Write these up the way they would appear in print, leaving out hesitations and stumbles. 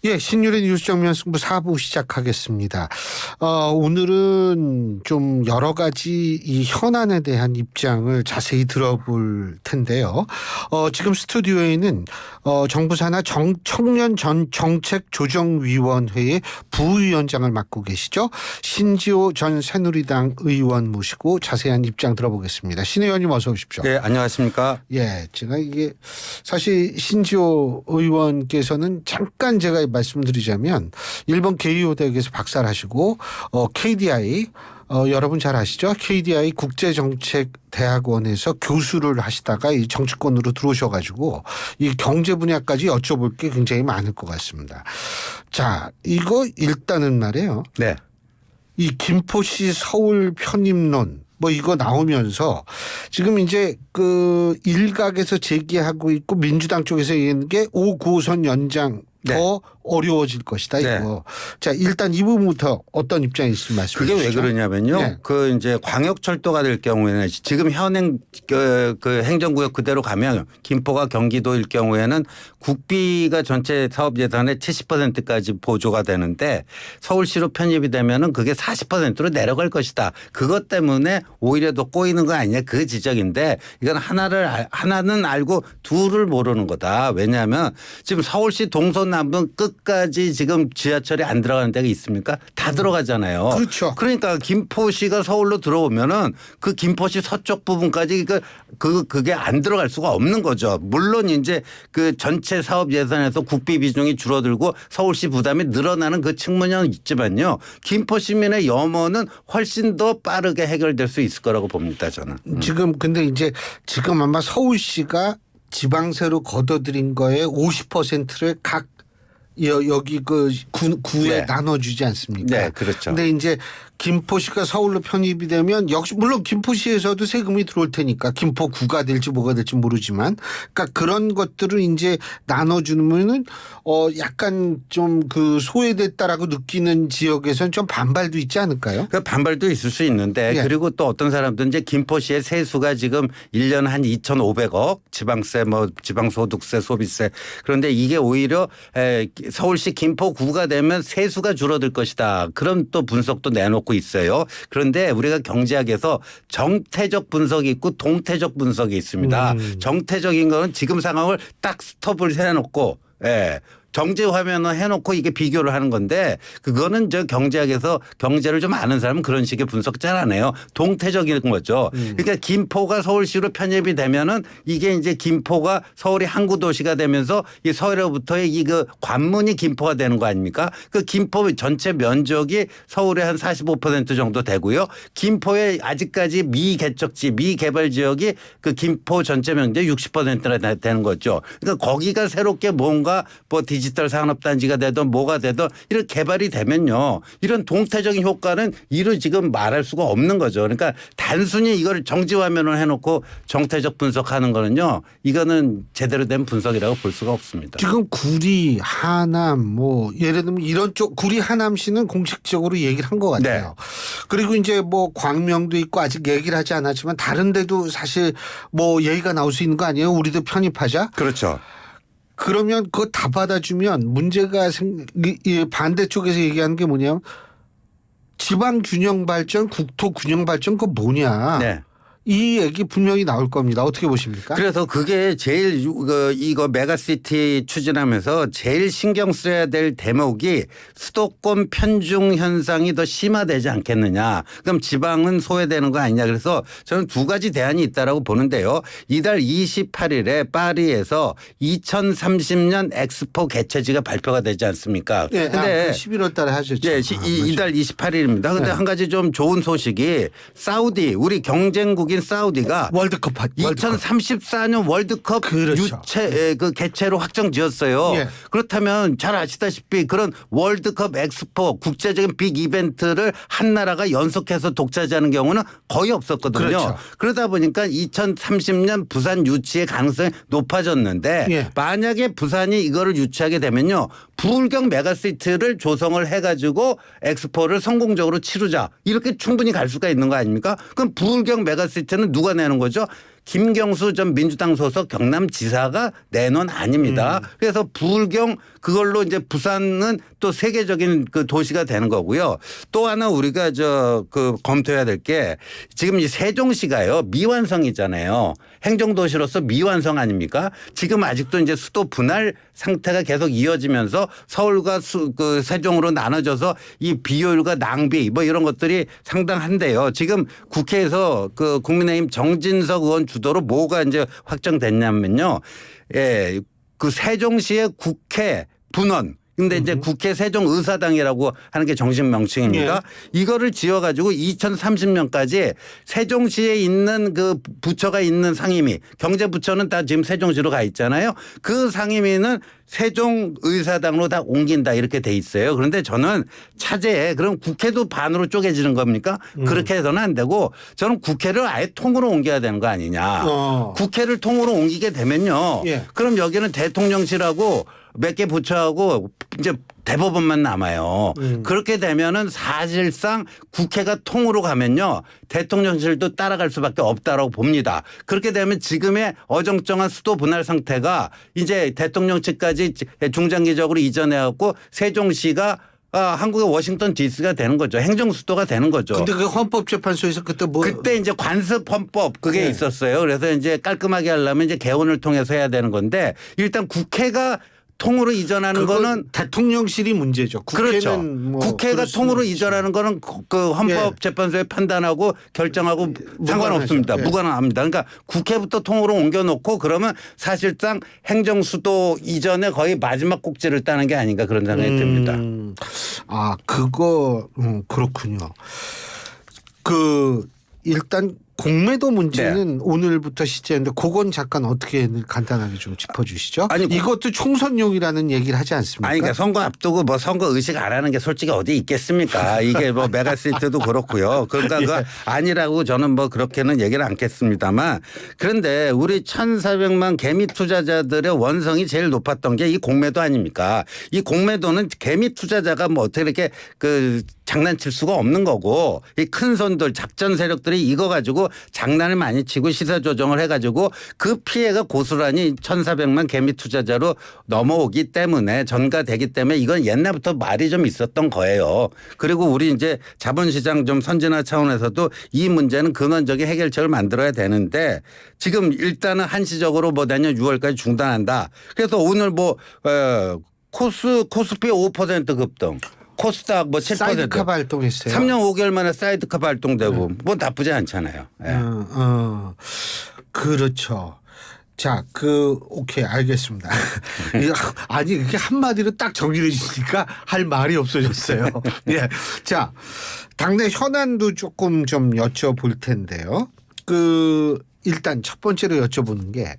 예, 신율의 뉴스 정면 승부 4부 시작하겠습니다. 오늘은 좀 여러 가지 이 현안에 대한 입장을 자세히 들어볼 텐데요. 지금 스튜디오에는 정부 산하 청년 전 정책조정위원회의 부위원장을 맡고 계시죠. 신지호 전 새누리당 의원 모시고 자세한 입장 들어보겠습니다. 신 의원님 어서 오십시오. 네, 안녕하십니까. 예, 제가 이게 사실 신지호 의원께서는 잠깐 제가 말씀드리자면 일본 게이오 대학에서 박사를 하시고 KDI 여러분 잘 아시죠? KDI 국제정책대학원에서 교수를 하시다가 이 정치권으로 들어오셔가지고 이 경제 분야까지 여쭤볼 게 굉장히 많을 것 같습니다. 자, 이거 일단은 말이에요. 네. 이 김포시 서울 편입론 뭐 이거 나오면서 지금 이제 그 일각에서 제기하고 있고 민주당 쪽에서 얘기하는 게 5구호선 연장 더 네. 어려워질 것이다 이거. 네. 자, 일단 이 부분부터 어떤 입장이 있으면 말씀해 그게 주시죠. 왜 그러냐면요. 네. 그 이제 광역철도가 될 경우에는 지금 현행 그 행정구역 그대로 가면 김포가 경기도일 경우에는 국비가 전체 사업 예산의 70%까지 보조가 되는데 서울시로 편입이 되면은 그게 40%로 내려갈 것이다. 그것 때문에 오히려 더 꼬이는 거 아니냐 그 지적인데 이건 하나는 알고 둘을 모르는 거다. 왜냐하면 지금 서울시 동서남북 끝까지 지금 지하철이 안 들어가는 데가 있습니까? 다 들어가잖아요. 그렇죠. 그러니까 김포시가 서울로 들어오면은 그 김포시 서쪽 부분까지 그게 안 들어갈 수가 없는 거죠. 물론 이제 그 전체 사업 예산에서 국비 비중이 줄어들고 서울시 부담이 늘어나는 그 측면은 있지만요. 김포 시민의 염원은 훨씬 더 빠르게 해결될 수 있을 거라고 봅니다. 저는. 지금 근데 이제 지금 아마 서울시가 지방세로 걷어들인 거에 50%를 각 여기 그 구에 네. 나눠주지 않습니까? 네, 그렇죠. 근데 이제 김포시가 서울로 편입이 되면 역시 물론 김포시에서도 세금이 들어올 테니까 김포구가 될지 뭐가 될지 모르지만 그러니까 그런 것들을 이제 나눠주면은 약간 좀 그 소외됐다라고 느끼는 지역에서는 좀 반발도 있지 않을까요? 그 반발도 있을 수 있는데 예. 그리고 또 어떤 사람들은 이제 김포시의 세수가 지금 1년 한 2,500억 지방세 뭐 지방소득세 소비세 그런데 이게 오히려 서울시 김포구가 되면 세수가 줄어들 것이다. 그런 또 분석도 내놓고 있어요. 그런데 우리가 경제학에서 정태적 분석이 있고 동태적 분석이 있습니다. 정태적인 거는 지금 상황을 딱 스톱을 해놓고 정제 화면을 해놓고 이게 비교를 하는 건데 그거는 저 경제학에서 경제를 좀 아는 사람은 그런 식의 분석 잘 안 해요. 동태적인 거죠. 그러니까 김포가 서울시로 편입이 되면은 이게 이제 김포가 서울이 항구 도시가 되면서 이 서울로부터의 이 그 관문이 김포가 되는 거 아닙니까? 그 김포 전체 면적이 서울의 한 45% 정도 되고요. 김포의 아직까지 미개척지 미개발 지역이 그 김포 전체 면적의 60%나 되는 거죠. 그러니까 거기가 새롭게 뭔가 뭐 디지털 산업단지가 되든 뭐가 되든 이런 개발이 되면요. 이런 동태적인 효과는 이루 지금 말할 수가 없는 거죠. 그러니까 단순히 이걸 정지화면을 해놓고 정태적 분석하는 거는요. 이거는 제대로 된 분석이라고 볼 수가 없습니다. 지금 구리, 하남 뭐 예를 들면 이런 쪽 구리 하남시는 공식적으로 얘기를 한 것 같아요. 네. 그리고 이제 뭐 광명도 있고 아직 얘기를 하지 않았지만 다른 데도 사실 뭐 얘기가 나올 수 있는 거 아니에요? 우리도 편입하자. 그렇죠. 그러면 그거 다 받아주면 문제가 반대쪽에서 얘기하는 게 뭐냐면 지방 균형 발전, 국토 균형 발전 그거 뭐냐. 네. 이 얘기 분명히 나올 겁니다. 어떻게 보십니까? 그래서 그게 제일 이거 메가시티 추진하면서 제일 신경 써야 될 대목이 수도권 편중 현상이 더 심화되지 않겠느냐. 그럼 지방은 소외되는 거 아니냐. 그래서 저는 두 가지 대안이 있다라고 보는데요. 이달 28일에 파리에서 2030년 엑스포 개최지가 발표가 되지 않습니까? 네, 근데 11월 달에 하셨죠. 예, 이달 28일입니다. 그런데 네. 한 가지 좀 좋은 소식이 사우디 우리 경쟁국인 사우디가 월드컵 2034년 월드컵 그렇죠. 그 개최로 확정지었어요. 예. 그렇다면 잘 아시다시피 그런 월드컵 엑스포 국제적인 빅 이벤트를 한 나라가 연속해서 독차지하는 경우는 거의 없었거든요. 그렇죠. 그러다 보니까 2030년 부산 유치의 가능성이 높아졌는데 예. 만약에 부산이 이거를 유치하게 되면요. 부울경 메가시티를 조성을 해가지고 엑스포를 성공적으로 치르자. 이렇게 충분히 갈 수가 있는 거 아닙니까? 그럼 부울경 메가시티는 누가 내는 거죠? 김경수 전 민주당 소속 경남지사가 내놓은 아닙니다. 그래서 부울경 그걸로 이제 부산은 또 세계적인 그 도시가 되는 거고요. 또 하나 우리가 그 검토해야 될 게 지금 이 세종시가요 미완성이잖아요. 행정도시로서 미완성 아닙니까? 지금 아직도 이제 수도 분할 상태가 계속 이어지면서 서울과 그 세종으로 나눠져서 이 비효율과 낭비 뭐 이런 것들이 상당한데요. 지금 국회에서 그 국민의힘 정진석 의원 주도로 뭐가 이제 확정됐냐면요. 예, 그 세종시의 국회 분원. 근데 이제 국회 세종의사당이라고 하는 게 정식 명칭입니다. 예. 이거를 지어가지고 2030년까지 세종시에 있는 그 부처가 있는 상임위, 경제부처는 다 지금 세종시로 가 있잖아요. 그 상임위는 세종의사당으로 다 옮긴다 이렇게 돼 있어요. 그런데 저는 차제에 그럼 국회도 반으로 쪼개지는 겁니까? 그렇게 해서는 안 되고 저는 국회를 아예 통으로 옮겨야 되는 거 아니냐. 국회를 통으로 옮기게 되면요. 예. 그럼 여기는 대통령실하고 몇 개 부처하고 이제 대법원만 남아요. 그렇게 되면은 사실상 국회가 통으로 가면요. 대통령실도 따라갈 수밖에 없다라고 봅니다. 그렇게 되면 지금의 어정쩡한 수도 분할 상태가 이제 대통령실까지 중장기적으로 이전해 갖고 세종시가 한국의 워싱턴 DC가 되는 거죠. 행정수도가 되는 거죠. 근데 그 헌법재판소에서 그때 뭐 그때 이제 관습 헌법 그게 네. 있었어요. 그래서 이제 깔끔하게 하려면 이제 개헌을 통해서 해야 되는 건데 일단 국회가 통으로 이전하는 거는 대통령실이 문제죠. 국회는 그렇죠. 뭐 국회가 그럴 수는 통으로 있지. 이전하는 거는 그 헌법재판소에 판단하고 결정하고 상관없습니다. 예. 무관합니다. 그러니까 국회부터 통으로 옮겨놓고 그러면 사실상 행정수도 이전에 거의 마지막 꼭지를 따는 게 아닌가 그런 생각이 듭니다. 그거 그렇군요. 그 일단 공매도 문제는 오늘부터 시작인데 그건 잠깐 어떻게 간단하게 좀 짚어주시죠. 아니, 이것도 총선용이라는 얘기를 하지 않습니까? 아니 그러니까 선거 앞두고 뭐 선거 의식 안 하는 게 솔직히 어디 있겠습니까? 이게 뭐 메가시트도 그렇고요. 그러니까 그거 아니라고 저는 뭐 그렇게는 얘기를 않겠습니다만 그런데 우리 1,400만 개미 투자자들의 원성이 제일 높았던 게 이 공매도 아닙니까? 이 공매도는 개미 투자자가 뭐 어떻게 이렇게 그 장난칠 수가 없는 거고 이 큰 손들 작전 세력들이 이거 가지고 장난을 많이 치고 시세 조정을 해가지고 그 피해가 고스란히 1,400만 개미 투자자로 넘어오기 때문에 전가되기 때문에 이건 옛날부터 말이 좀 있었던 거예요. 그리고 우리 이제 자본시장 좀 선진화 차원에서도 이 문제는 근원적인 해결책을 만들어야 되는데 지금 일단은 한시적으로 뭐 내년 6월까지 중단한다. 그래서 오늘 뭐 코스피 5% 급등. 코스닥 뭐 7%. 사이드카 발동했어요. 3년 5개월 만에 사이드카 발동되고 뭐 나쁘지 않잖아요. 예. 그렇죠. 자, 오케이, 알겠습니다. 아니, 이렇게 한마디로 딱 정리해 주시니까 할 말이 없어졌어요. 예. 자, 당내 현안도 조금 좀 여쭤볼 텐데요. 일단 첫 번째로 여쭤보는 게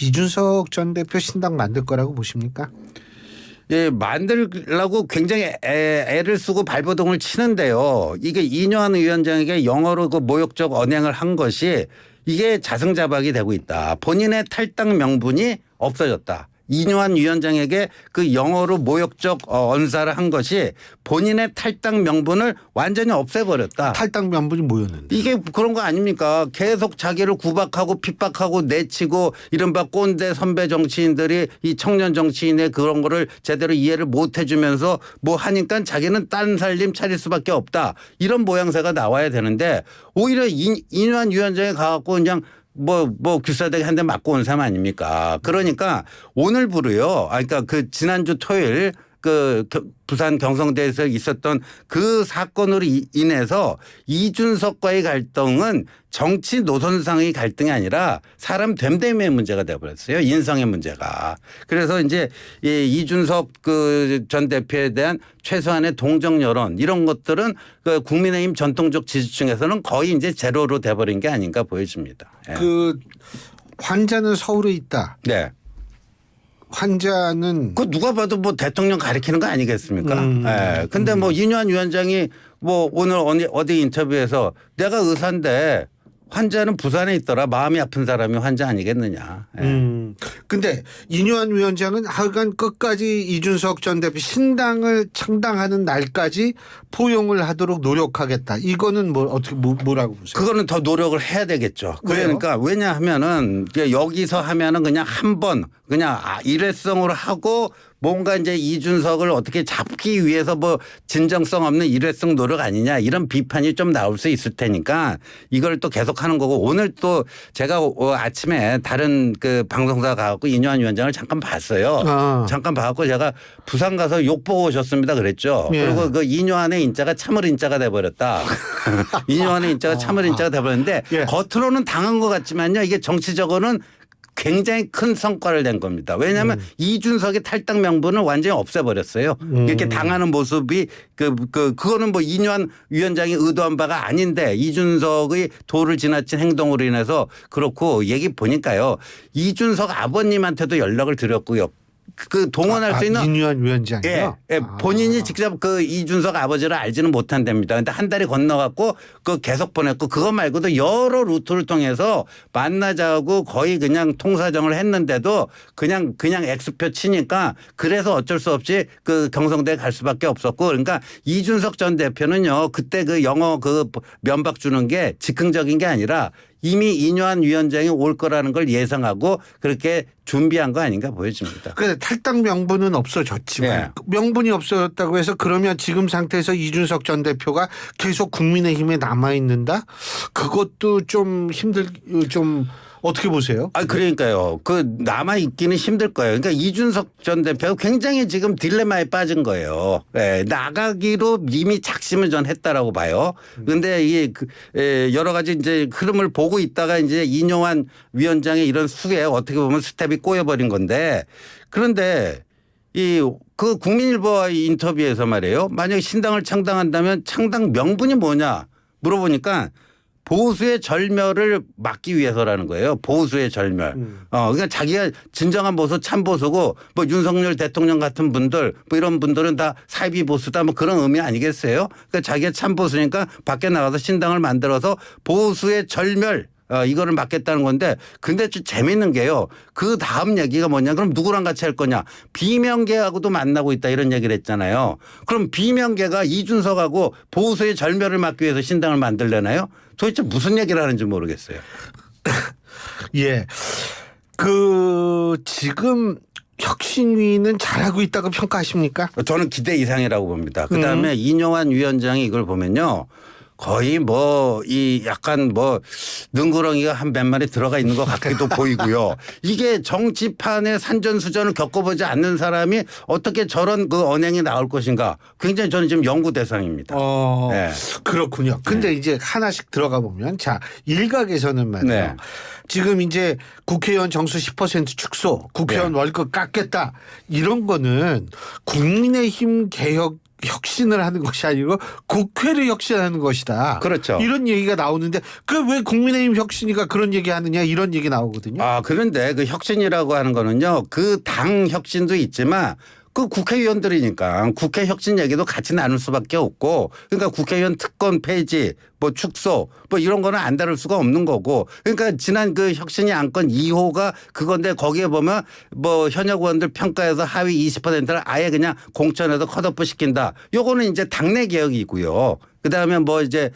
이준석 전 대표 신당 만들 거라고 보십니까? 예, 만들려고 굉장히 애를 쓰고 발버둥을 치는데요. 이게 이뇨한 위원장에게 영어로 그 모욕적 언행을 한 것이 이게 자승자박이 되고 있다. 본인의 탈당 명분이 없어졌다. 이뇨한 위원장에게 그 영어로 모욕적 언사를 한 것이 본인의 탈당 명분을 완전히 없애버렸다. 탈당 명분이 뭐였는데? 이게 그런 거 아닙니까? 계속 자기를 구박하고 핍박하고 내치고 이른바 꼰대 선배 정치인들이 이 청년 정치인의 그런 거를 제대로 이해를 못 해주면서 뭐 하니까 자기는 딴 살림 차릴 수밖에 없다. 이런 모양새가 나와야 되는데 오히려 이뇨한 위원장에 가갖고 그냥 뭐 귀싸대기 한 대 맞고 온 사람 아닙니까? 그러니까 오늘부로요. 그러니까 그 지난주 토요일 부산 경성대에서 있었던 그 사건으로 인해서 이준석과의 갈등은 정치 노선상의 갈등이 아니라 사람 됨됨이의 문제가 되어버렸어요. 인성의 문제가. 그래서 이제 이준석 전 대표에 대한 최소한의 동정 여론 이런 것들은 그 국민의힘 전통적 지지층에서는 거의 이제 제로로 돼버린 게 아닌가 보여집니다. 예. 환자는 서울에 있다. 네. 환자는 그 누가 봐도 뭐 대통령 가리키는 거 아니겠습니까? 예. 근데 뭐 이뇨한 위원장이 뭐 오늘 어디 인터뷰에서 내가 의사인데 환자는 부산에 있더라. 마음이 아픈 사람이 환자 아니겠느냐. 예. 근데 이뇨한 위원장은 하여간 끝까지 이준석 전 대표 신당을 창당하는 날까지 포용을 하도록 노력하겠다. 이거는 뭐 어떻게 뭐라고 보세요? 그거는 더 노력을 해야 되겠죠. 왜요? 그러니까 왜냐하면은 여기서 하면은 그냥 한 번 그냥 일회성으로 하고 뭔가 이제 이준석을 어떻게 잡기 위해서 뭐 진정성 없는 일회성 노력 아니냐 이런 비판이 좀 나올 수 있을 테니까 이걸 또 계속하는 거고 오늘 또 제가 아침에 다른 그 방송사 가갖고 이뇨한 위원장을 잠깐 봤어요. 잠깐 봐갖고 제가 부산 가서 욕 보고 오셨습니다 그랬죠. 예. 그리고 그 이뇨한의 인자가 참을 인자가 돼버렸다. 이뇨한의 인자가 참을 인자가 돼버렸는데 예. 겉으로는 당한 것 같지만요. 이게 정치적으로는 굉장히 큰 성과를 낸 겁니다. 왜냐하면 이준석의 탈당 명분을 완전히 없애버렸어요. 이렇게 당하는 모습이 그거는 뭐 이뇨한 위원장이 의도한 바가 아닌데 이준석의 도를 지나친 행동으로 인해서 그렇고 얘기 보니까요. 이준석 아버님한테도 연락을 드렸고요. 그 동원할 수 있는 이뇨한 위원장이요? 예, 예. 본인이 직접 그 이준석 아버지를 알지는 못한답니다. 근데 한 달이 건너갖고 그 계속 보냈고 그거 말고도 여러 루트를 통해서 만나자고 거의 그냥 통사정을 했는데도 그냥 X표 치니까 그래서 어쩔 수 없이 그 경성대에 갈 수밖에 없었고 그러니까 이준석 전 대표는요 그때 그 영어 그 면박 주는 게 즉흥적인 게 아니라 이미 이뇨한 위원장이 올 거라는 걸 예상하고 그렇게 준비한 거 아닌가 보여집니다. 그런데 탈당 명분은 없어졌지만 예. 명분이 없어졌다고 해서 그러면 지금 상태에서 이준석 전 대표가 계속 국민의힘에 남아 있는다? 그것도 좀 좀 어떻게 보세요? 그러니까요. 그 남아 있기는 힘들 거예요. 그러니까 이준석 전 대표가 굉장히 지금 딜레마에 빠진 거예요. 예, 나가기로 이미 작심을 전 했다라고 봐요. 그런데 이게 여러 가지 이제 흐름을 보고 있다가 이제 이뇨한 위원장의 이런 수에 어떻게 보면 스텝이 꼬여버린 건데 그런데 그 국민일보와의 인터뷰에서 말이에요. 만약에 신당을 창당한다면 창당 명분이 뭐냐 물어보니까 보수의 절멸을 막기 위해서라는 거예요. 보수의 절멸. 그러니까 자기가 진정한 보수 참보수고 뭐 윤석열 대통령 같은 분들 뭐 이런 분들은 다 사이비 보수다 뭐 그런 의미 아니겠어요? 그러니까 자기가 참보수니까 밖에 나가서 신당을 만들어서 보수의 절멸 이거를 막겠다는 건데 근데 좀 재밌는 게요. 그 다음 얘기가 뭐냐 그럼 누구랑 같이 할 거냐 비명계하고도 만나고 있다 이런 얘기를 했잖아요. 그럼 비명계가 이준석하고 보수의 절멸을 막기 위해서 신당을 만들려나요? 도대체 무슨 얘기를 하는지 모르겠어요. 예. 지금 혁신위는 잘하고 있다고 평가하십니까? 저는 기대 이상이라고 봅니다. 그다음에 이뇨한 위원장이 이걸 보면요. 거의 약간 능구렁이가 한 몇 마리 들어가 있는 것 같기도 보이고요. 이게 정치판의 산전수전을 겪어보지 않는 사람이 어떻게 저런 그 언행이 나올 것인가 굉장히 저는 지금 연구 대상입니다. 네. 그렇군요. 근데 이제 하나씩 들어가 보면 자, 일각에서는 말이에요. 네. 지금 이제 국회의원 정수 10% 축소, 국회의원 월급 깎겠다 이런 거는 국민의힘 개혁 혁신을 하는 것이 아니고 국회를 혁신하는 것이다. 그렇죠. 이런 얘기가 나오는데 그 왜 국민의힘 혁신이가 그런 얘기 하느냐 이런 얘기 나오거든요. 그런데 그 혁신이라고 하는 거는요. 그 당 혁신도 있지만 그 국회의원들이니까 국회 혁신 얘기도 같이 나눌 수밖에 없고 그러니까 국회의원 특권 폐지 뭐 축소 뭐 이런 거는 안 다룰 수가 없는 거고 그러니까 지난 그 혁신위 안건 2호가 그건데 거기에 보면 뭐 현역 의원들 평가에서 하위 20%를 아예 그냥 공천에서 컷오프 시킨다. 요거는 이제 당내 개혁이고요. 그다음에 뭐 이제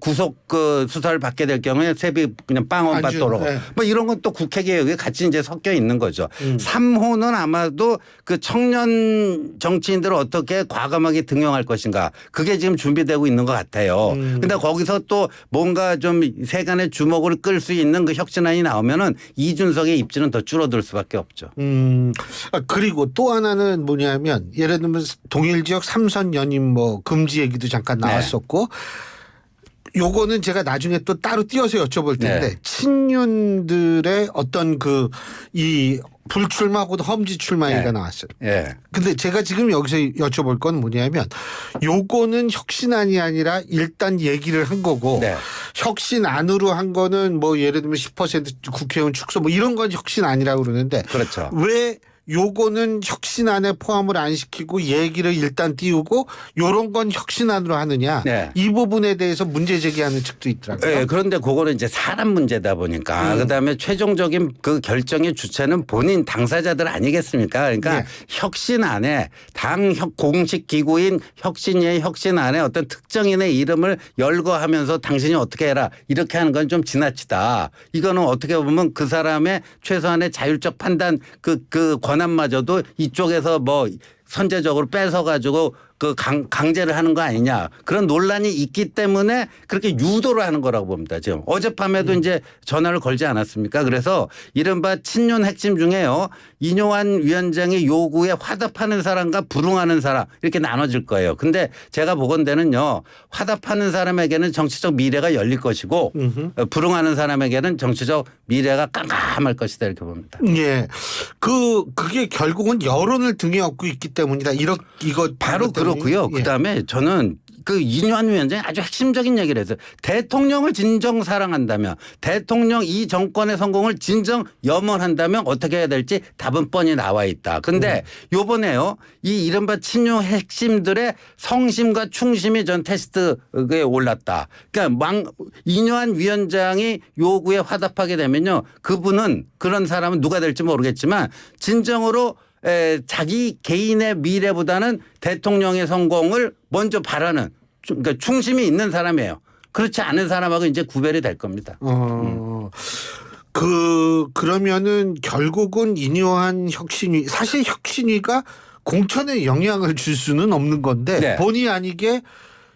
구속 그 수사를 받게 될 경우에 세비 그냥 빵원 받도록 네. 뭐 이런 건 또 국회 개혁에 같이 이제 섞여 있는 거죠. 3호는 아마도 그 청년 정치인들을 어떻게 과감하게 등용할 것인가 그게 지금 준비되고 있는 것 같아요. 근데 거기서 또 뭔가 좀 세간의 주목을 끌 수 있는 그 혁신안이 나오면은 이준석의 입지는 더 줄어들 수밖에 없죠. 그리고 또 하나는 뭐냐면 예를 들면 동일 지역 3선 연임 뭐 금지 얘기도 잠깐 나왔었고 요거는 제가 나중에 또 따로 띄어서 여쭤볼 텐데 친윤들의 어떤 이 불출마하고도 험지 출마 얘기가 나왔어요. 예. 근데 제가 지금 여기서 여쭤볼 건 뭐냐면 요거는 혁신안이 아니라 일단 얘기를 한 거고 혁신안으로 한 거는 뭐 예를 들면 10% 국회의원 축소 뭐 이런 건 혁신 아니라고 그러는데 그렇죠. 왜 요거는 혁신안에 포함을 안 시키고 얘기를 일단 띄우고 요런 건 혁신안으로 하느냐. 네. 이 부분에 대해서 문제 제기하는 측도 있더라고요. 네, 그런데 그거는 이제 사람 문제다 보니까 그다음에 최종적인 그 결정의 주체는 본인 당사자들 아니겠습니까? 그러니까 네. 혁신안에 당 공식 기구인 혁신위의 혁신안에 어떤 특정인의 이름을 열거하면서 당신이 어떻게 해라 이렇게 하는 건 좀 지나치다. 이거는 어떻게 보면 그 사람의 최소한의 자율적 판단 그 권한마저도 이쪽에서 뭐 선제적으로 뺏어가지고 그 강제를 하는 거 아니냐 그런 논란이 있기 때문에 그렇게 유도를 하는 거라고 봅니다. 지금 어젯밤에도 이제 전화를 걸지 않았습니까? 그래서 이른바 친윤 핵심 중에요. 이뇨한 위원장의 요구에 화답하는 사람과 불응하는 사람 이렇게 나눠질 거예요. 근데 제가 보건대는요. 화답하는 사람에게는 정치적 미래가 열릴 것이고 불응하는 사람에게는 정치적 미래가 깜깜할 것이다 이렇게 봅니다. 예. 그게 결국은 여론을 등에 업고 있기 때문이다. 이거 바로 그렇고요. 예. 그다음에 저는 그 이뇨한 위원장이 아주 핵심적인 얘기를 했어요. 대통령을 진정 사랑한다면 대통령 이 정권의 성공을 진정 염원한다면 어떻게 해야 될지 답은 뻔히 나와 있다. 근데 요번에요. 이 이른바 친윤 핵심들의 성심과 충심이 전 테스트에 올랐다. 그러니까 이뇨한 위원장이 요구에 화답하게 되면요. 그분은 그런 사람은 누가 될지 모르겠지만 진정으로 자기 개인의 미래보다는 대통령의 성공을 먼저 바라는 그러니까 충심이 있는 사람이에요. 그렇지 않은 사람하고 이제 구별이 될 겁니다. 그러면은 결국은 이뇨한 혁신위 사실 혁신위가 공천에 영향을 줄 수는 없는 건데 네. 본의 아니게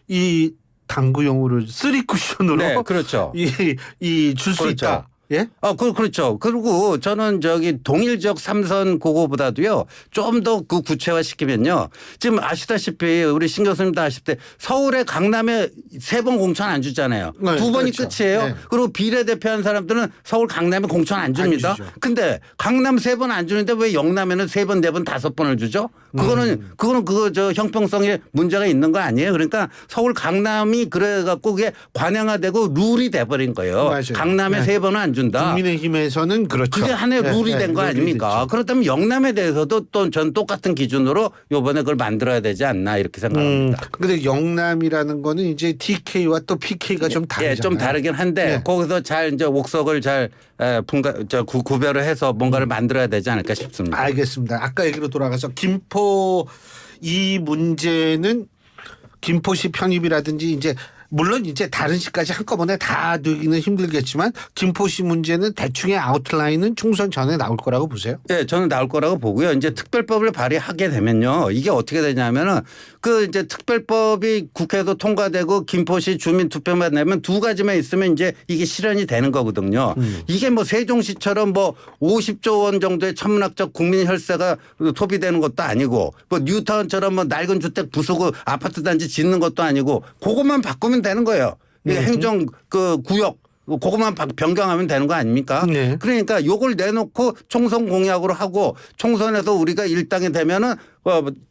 이 당구용으로 쓰리 쿠션으로 네, 그렇죠. 이 줄 수 그렇죠. 있다. 예? 그렇죠. 그리고 저는 저기 동일적 삼선 그거보다도요. 좀 더 그 구체화 시키면요. 지금 아시다시피 우리 신 교수님도 아시다시피 서울에 강남에 3번 공천 안 주잖아요. 네, 2번이 그렇죠. 끝이에요. 네. 그리고 비례대표한 사람들은 서울 강남에 공천 안 줍니다. 안 주죠. 근데 강남 3번 안 주는데 왜 영남에는 3번, 4번, 5번을 주죠? 그거는 그거 저 형평성에 문제가 있는 거 아니에요? 그러니까 서울 강남이 그래 갖고 그게 관행화되고 룰이 돼 버린 거예요. 맞아요. 강남에 네. 3번은 안 준다. 국민의힘에서는 그렇죠. 그게 하나의 네, 룰이 네, 된 거 룰이 아닙니까? 됐죠. 그렇다면 영남에 대해서도 또 전 똑같은 기준으로 이번에 그걸 만들어야 되지 않나 이렇게 생각합니다. 근데 영남이라는 거는 이제 TK와 또 PK가 좀 다르잖아요. 예, 좀 다르긴 한데 네. 거기서 잘 이제 옥석을 잘 구별을 해서 뭔가를 만들어야 되지 않을까 싶습니다. 알겠습니다. 아까 얘기로 돌아가서 김포 이 문제는 김포시 편입이라든지 이제 물론 이제 다른 시까지 한꺼번에 다 되기는 힘들겠지만 김포시 문제는 대충의 아웃라인은 총선 전에 나올 거라고 보세요. 네, 저는 나올 거라고 보고요. 이제 특별법을 발의하게 되면요. 이게 어떻게 되냐면은 그 이제 특별법이 국회에서 통과되고 김포시 주민투표만 내면 2가지만 있으면 이제 이게 실현이 되는 거거든요. 이게 뭐 세종시처럼 뭐 50조 원 정도의 천문학적 국민 혈세가 소비되는 것도 아니고 뭐 뉴타운처럼 뭐 낡은 주택 부수고 아파트 단지 짓는 것도 아니고 그것만 바꾸면 되는 거예요. 이게 행정 그 구역 그것만 변경하면 되는 거 아닙니까? 네. 그러니까 요걸 내놓고 총선 공약으로 하고 총선에서 우리가 일당이 되면은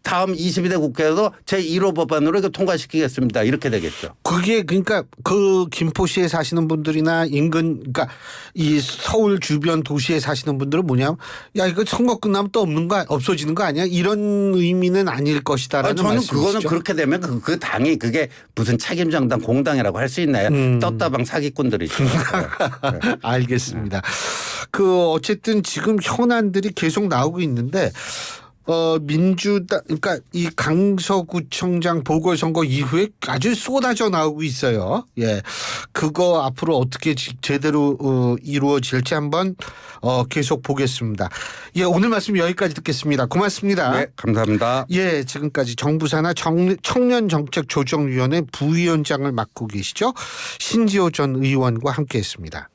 다음 22대 국회에서 제1호 법안으로 이거 통과시키겠습니다. 이렇게 되겠죠. 그게 그러니까 그 김포시에 사시는 분들이나 인근 그러니까 이 서울 주변 도시에 사시는 분들은 뭐냐면 야 이거 선거 끝나면 또 없어지는 거 아니야? 이런 의미는 아닐 것이다라는 저는 말씀이시죠. 그거는 그렇게 되면 그 당이 그게 무슨 책임정당 공당이라고 할 수 있나요? 떴다방 사기꾼들이죠. 네. 알겠습니다. 그 어쨌든 지금 현안들이 계속 나오고 있는데 민주당 그러니까 이 강서구청장 보궐선거 이후에 아주 쏟아져 나오고 있어요. 예, 그거 앞으로 어떻게 제대로 이루어질지 한번 계속 보겠습니다. 예, 오늘 말씀 여기까지 듣겠습니다. 고맙습니다. 네, 감사합니다. 예, 지금까지 정부 산하 청년정책조정위원회 부위원장을 맡고 계시죠. 신지호 전 의원과 함께했습니다.